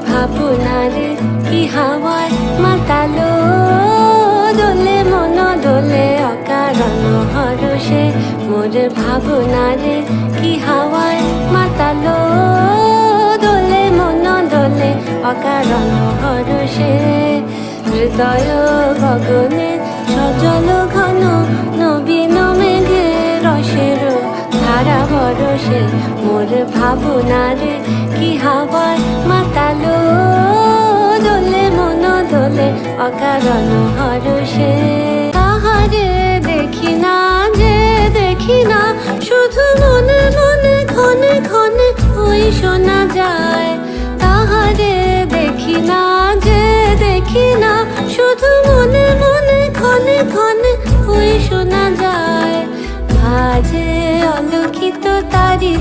ভাবনারে কি হাওয়ায় মাতালো, দোলে মন দোলে অকারণ হরষে। মোর ভাবনারে কি হাওয়ায় মাতালো, দোলে মন দোলে অকারণ হরষে। হৃদয় গগনে সজল ঘন নবীন মেঘে রসের ধারা বরষে। মোর ভাবনারে কি হাওয়ায় মাতালো, দোলে মন দোলে অকারণ হরষে। তাহারে দেখি না যে দেখি না, শুধু মনে মনে ক্ষণে ক্ষণে ওই শোনা যায়। তাহারে দেখি না যে দেখি না, শুধু মনে মনে ক্ষণে ক্ষণে ওই শোনা যায়। ভাজে অলক্ষিত তারি